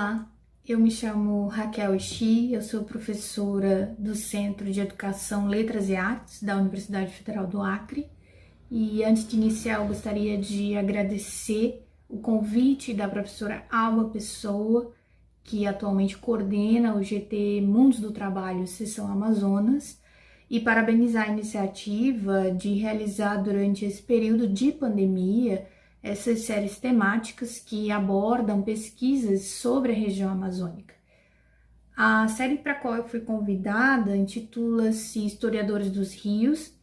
Olá, eu me chamo Raquel Ixi, eu sou professora do Centro de Educação, Letras e Artes da Universidade Federal do Acre. E antes de iniciar, eu gostaria de agradecer o convite da professora Alba Pessoa, que atualmente coordena o GT Mundos do Trabalho, Seção Amazonas, e parabenizar a iniciativa de realizar durante esse período de pandemia essas séries temáticas que abordam pesquisas sobre a região amazônica. A série para a qual eu fui convidada intitula-se Historiadores dos Rios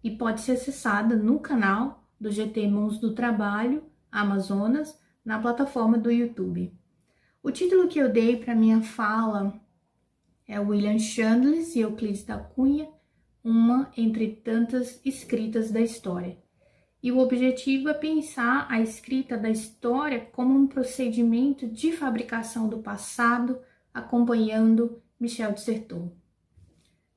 e pode ser acessada no canal do GT Mundos do Trabalho, Amazonas, na plataforma do YouTube. O título que eu dei para minha fala é William Chandless e Euclides da Cunha, uma entre tantas escritas da história. E o objetivo é pensar a escrita da história como um procedimento de fabricação do passado, acompanhando Michel de Certeau.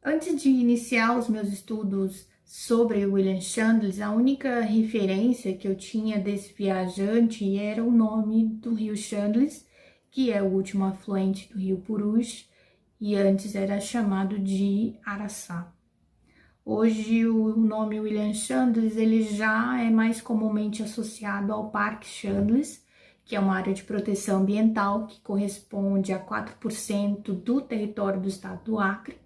Antes de iniciar os meus estudos sobre William Chandless, a única referência que eu tinha desse viajante era o nome do rio Chandless, que é o último afluente do rio Purus, e antes era chamado de Araçá. Hoje o nome William Chandless ele já é mais comumente associado ao Parque Chandless, que é uma área de proteção ambiental que corresponde a 4% do território do estado do Acre,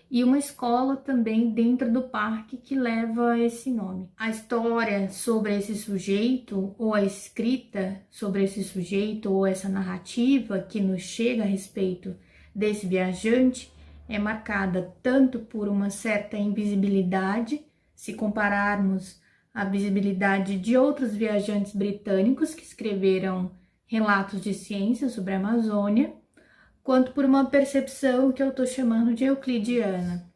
e uma escola também dentro do parque que leva esse nome. A história sobre esse sujeito, ou a escrita sobre esse sujeito, ou essa narrativa que nos chega a respeito desse viajante, é marcada tanto por uma certa invisibilidade, se compararmos a visibilidade de outros viajantes britânicos que escreveram relatos de ciência sobre a Amazônia, quanto por uma percepção que eu estou chamando de euclidiana.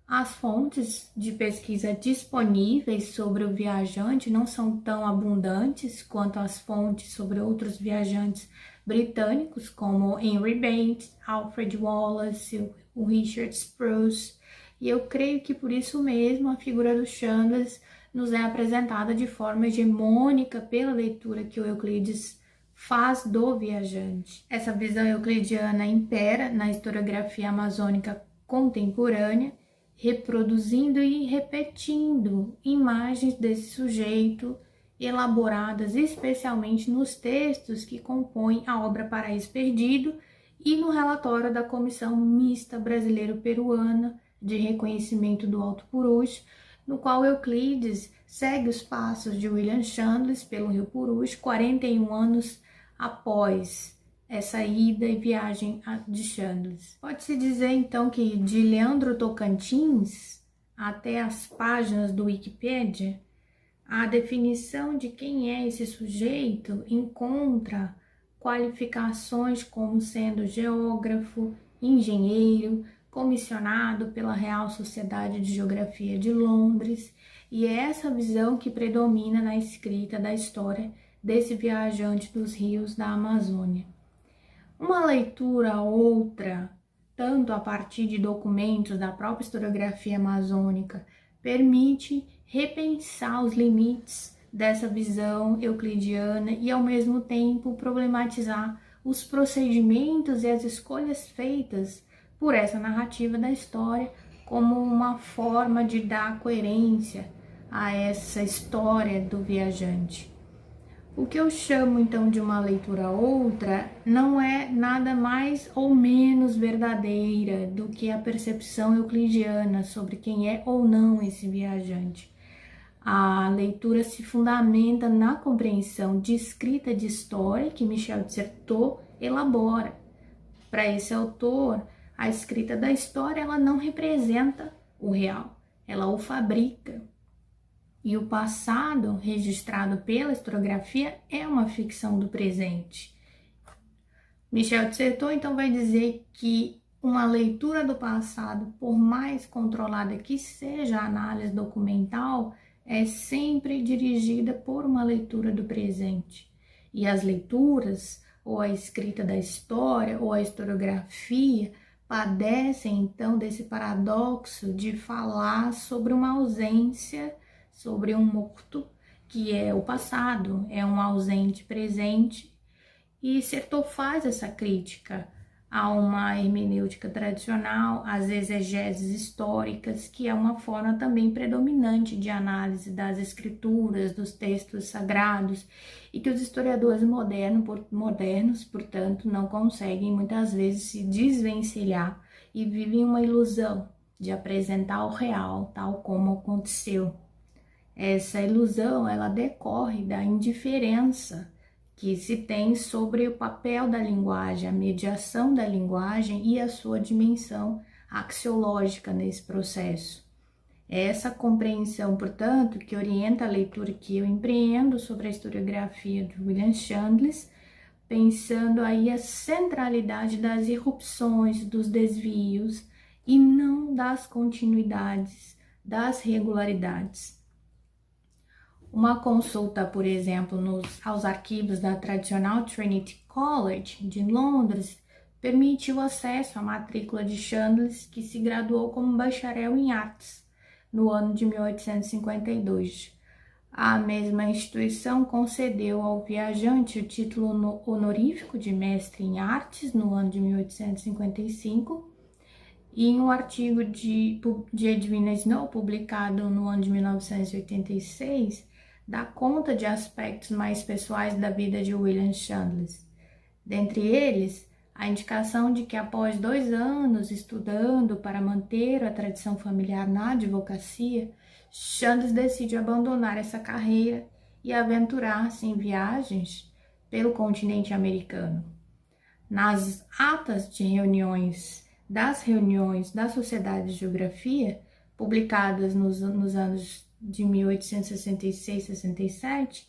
As fontes de pesquisa disponíveis sobre o viajante não são tão abundantes quanto as fontes sobre outros viajantes britânicos, como Henry Bates, Alfred Wallace, o Richard Spruce, e eu creio que por isso mesmo a figura do Chandless nos é apresentada de forma hegemônica pela leitura que o Euclides faz do viajante. Essa visão euclidiana impera na historiografia amazônica contemporânea, reproduzindo e repetindo imagens desse sujeito, elaboradas especialmente nos textos que compõem a obra Paraíso Perdido e no relatório da Comissão Mista Brasileiro-Peruana de Reconhecimento do Alto Purus, no qual Euclides segue os passos de William Chandless pelo Rio Purus 41 anos após essa ida e viagem de Chandless. Pode-se dizer então que de Leandro Tocantins até as páginas do Wikipédia, a definição de quem é esse sujeito encontra qualificações como sendo geógrafo, engenheiro, comissionado pela Real Sociedade de Geografia de Londres, e é essa visão que predomina na escrita da história desse viajante dos rios da Amazônia. Uma leitura outra, tanto a partir de documentos da própria historiografia amazônica, permite repensar os limites dessa visão euclidiana e, ao mesmo tempo, problematizar os procedimentos e as escolhas feitas por essa narrativa da história como uma forma de dar coerência a essa história do viajante. O que eu chamo então de uma leitura outra não é nada mais ou menos verdadeira do que a percepção euclidiana sobre quem é ou não esse viajante. A leitura se fundamenta na compreensão de escrita de história que Michel de Certeau elabora. Para esse autor, a escrita da história ela não representa o real, ela o fabrica. E o passado, registrado pela historiografia, é uma ficção do presente. Michel de Certeau, então, vai dizer que uma leitura do passado, por mais controlada que seja a análise documental, é sempre dirigida por uma leitura do presente. E as leituras, ou a escrita da história, ou a historiografia, padecem, então, desse paradoxo de falar sobre uma ausência, sobre um morto, que é o passado, é um ausente presente, E Certeau faz essa crítica a uma hermenêutica tradicional, às exegeses históricas, que é uma forma também predominante de análise das escrituras, dos textos sagrados, e que os historiadores modernos, portanto, não conseguem muitas vezes se desvencilhar e vivem uma ilusão de apresentar o real tal como aconteceu. Essa ilusão, ela decorre da indiferença que se tem sobre o papel da linguagem, a mediação da linguagem e a sua dimensão axiológica nesse processo. É essa compreensão, portanto, que orienta a leitura que eu empreendo sobre a historiografia de William Chandless, pensando aí a centralidade das irrupções, dos desvios e não das continuidades, das regularidades. Uma consulta, por exemplo, aos arquivos da tradicional Trinity College de Londres permitiu acesso à matrícula de Chandless, que se graduou como bacharel em artes no ano de 1852. A mesma instituição concedeu ao viajante o título honorífico de mestre em artes no ano de 1855, e em um artigo de Edwina Snow, publicado no ano de 1986, dá conta de aspectos mais pessoais da vida de William Chandless. Dentre eles, a indicação de que após 2 anos estudando para manter a tradição familiar na advocacia, Chandless decide abandonar essa carreira e aventurar-se em viagens pelo continente americano. Nas atas de reuniões da Sociedade de Geografia, publicadas nos anos de 1866-67,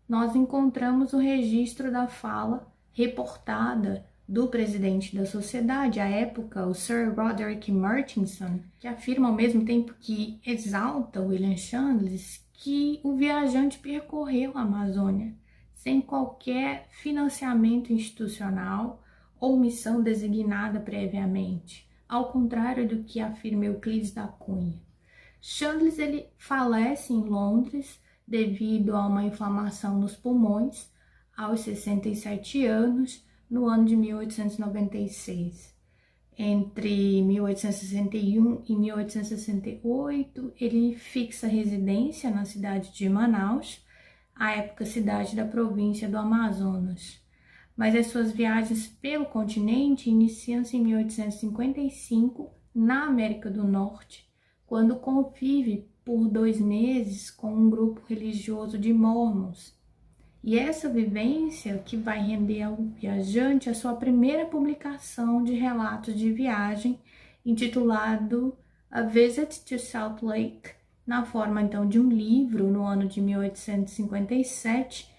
nós encontramos o registro da fala reportada do presidente da sociedade, à época, o Sir Roderick Murchison, que afirma ao mesmo tempo que exalta William Chandless que o viajante percorreu a Amazônia sem qualquer financiamento institucional ou missão designada previamente, ao contrário do que afirma Euclides da Cunha. Chandless ele falece em Londres devido a uma inflamação nos pulmões aos 67 anos, no ano de 1896. Entre 1861 e 1868, ele fixa residência na cidade de Manaus, à época cidade da província do Amazonas. Mas as suas viagens pelo continente iniciam-se em 1855, na América do Norte, quando convive por 2 meses com um grupo religioso de mormons. E essa vivência que vai render ao viajante a sua primeira publicação de relatos de viagem, intitulado A Visit to Salt Lake, na forma então de um livro, no ano de 1857,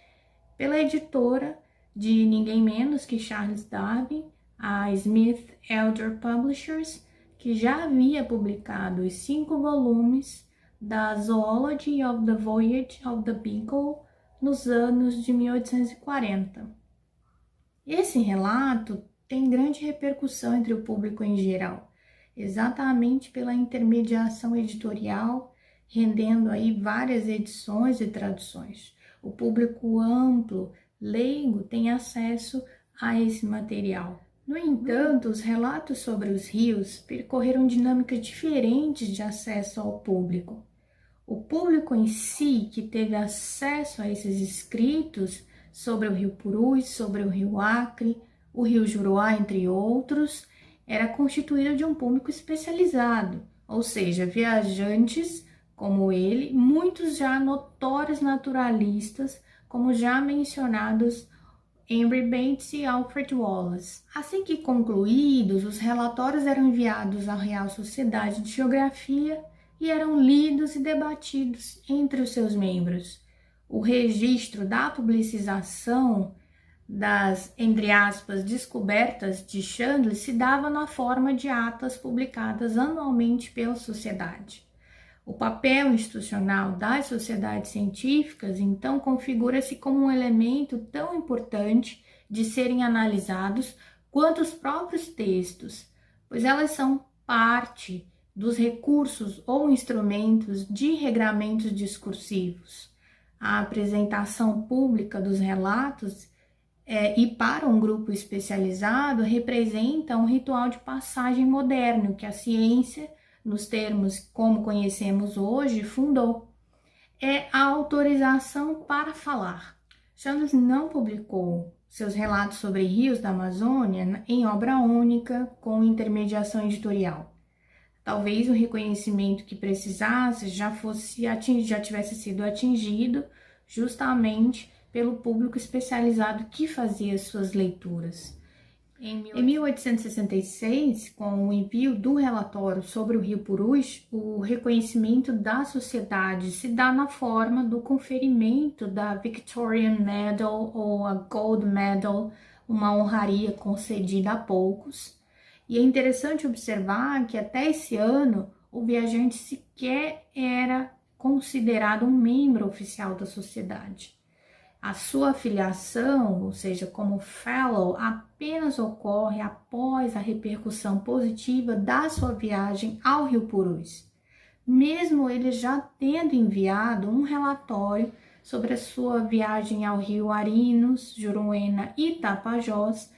pela editora de ninguém menos que Charles Darwin, a Smith Elder Publishers, que já havia publicado os 5 volumes da Zoology of the Voyage of the Beagle nos anos de 1840. Esse relato tem grande repercussão entre o público em geral, exatamente pela intermediação editorial, rendendo aí várias edições e traduções. O público amplo, leigo, tem acesso a esse material. No entanto, os relatos sobre os rios percorreram dinâmicas diferentes de acesso ao público. O público em si, que teve acesso a esses escritos sobre o rio Purus, sobre o rio Acre, o rio Juruá, entre outros, era constituído de um público especializado, ou seja, viajantes como ele, muitos já notórios naturalistas, como já mencionados Henry Bates e Alfred Wallace. Assim que concluídos, os relatórios eram enviados à Real Sociedade de Geografia e eram lidos e debatidos entre os seus membros. O registro da publicização das, entre aspas, descobertas de Chandless se dava na forma de atas publicadas anualmente pela sociedade. O papel institucional das sociedades científicas, então, configura-se como um elemento tão importante de serem analisados quanto os próprios textos, pois elas são parte dos recursos ou instrumentos de regramentos discursivos. A apresentação pública dos relatos e para um grupo especializado representa um ritual de passagem moderno que a ciência, nos termos como conhecemos hoje, fundou. É a autorização para falar. Chambliss não publicou seus relatos sobre rios da Amazônia em obra única com intermediação editorial. Talvez o reconhecimento que precisasse já tivesse sido atingido justamente pelo público especializado que fazia suas leituras. Em 1866, com o envio do relatório sobre o Rio Purus, o reconhecimento da sociedade se dá na forma do conferimento da Victorian Medal ou a Gold Medal, uma honraria concedida a poucos. E é interessante observar que até esse ano o viajante sequer era considerado um membro oficial da sociedade. A sua afiliação, ou seja, como fellow, apenas ocorre após a repercussão positiva da sua viagem ao Rio Purus, mesmo ele já tendo enviado um relatório sobre a sua viagem ao Rio Arinos, Juruena e Tapajós,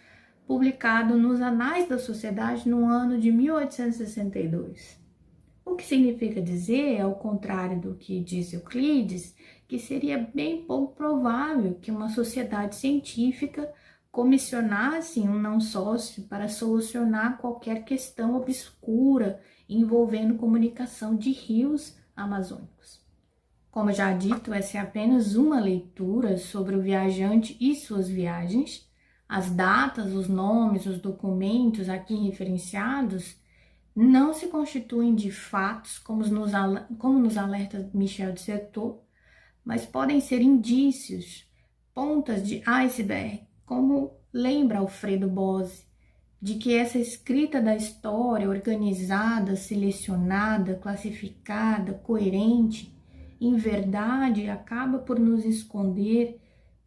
publicado nos Anais da Sociedade no ano de 1862. O que significa dizer, ao contrário do que diz Euclides, que seria bem pouco provável que uma sociedade científica comissionasse um não sócio para solucionar qualquer questão obscura envolvendo comunicação de rios amazônicos. Como já dito, essa é apenas uma leitura sobre o viajante e suas viagens. As datas, os nomes, os documentos aqui referenciados não se constituem de fatos, como nos alerta Michel de Certeau, mas podem ser indícios, pontas de iceberg, como lembra Alfredo Bose, de que essa escrita da história organizada, selecionada, classificada, coerente, em verdade acaba por nos esconder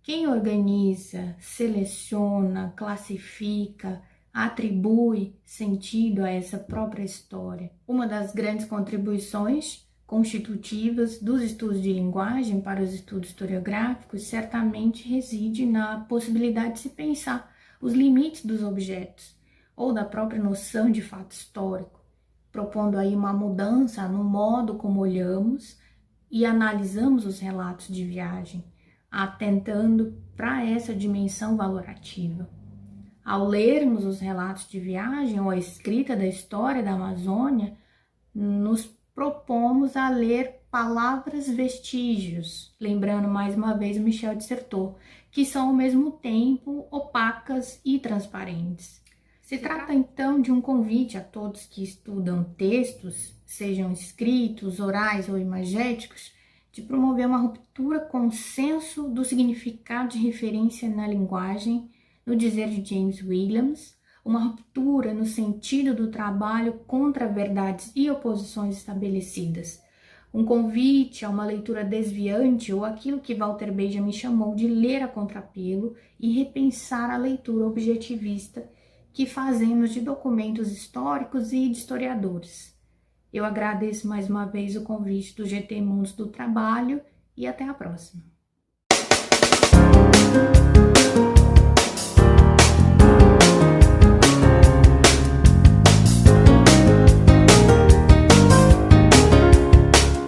quem organiza, seleciona, classifica, atribui sentido a essa própria história. Uma das grandes contribuições constitutivas dos estudos de linguagem para os estudos historiográficos certamente reside na possibilidade de se pensar os limites dos objetos ou da própria noção de fato histórico, propondo aí uma mudança no modo como olhamos e analisamos os relatos de viagem, atentando para essa dimensão valorativa. Ao lermos os relatos de viagem ou a escrita da história da Amazônia, nos propomos a ler palavras vestígios, lembrando mais uma vez Michel de Certeau, que são ao mesmo tempo opacas e transparentes. Se trata então de um convite a todos que estudam textos, sejam escritos, orais ou imagéticos, de promover uma ruptura com o senso do significado de referência na linguagem, no dizer de James Williams, uma ruptura no sentido do trabalho contra verdades e oposições estabelecidas, um convite a uma leitura desviante ou aquilo que Walter Benjamin chamou de ler a contrapelo e repensar a leitura objetivista que fazemos de documentos históricos e de historiadores. Eu agradeço mais uma vez o convite do GT Mundos do Trabalho e até a próxima.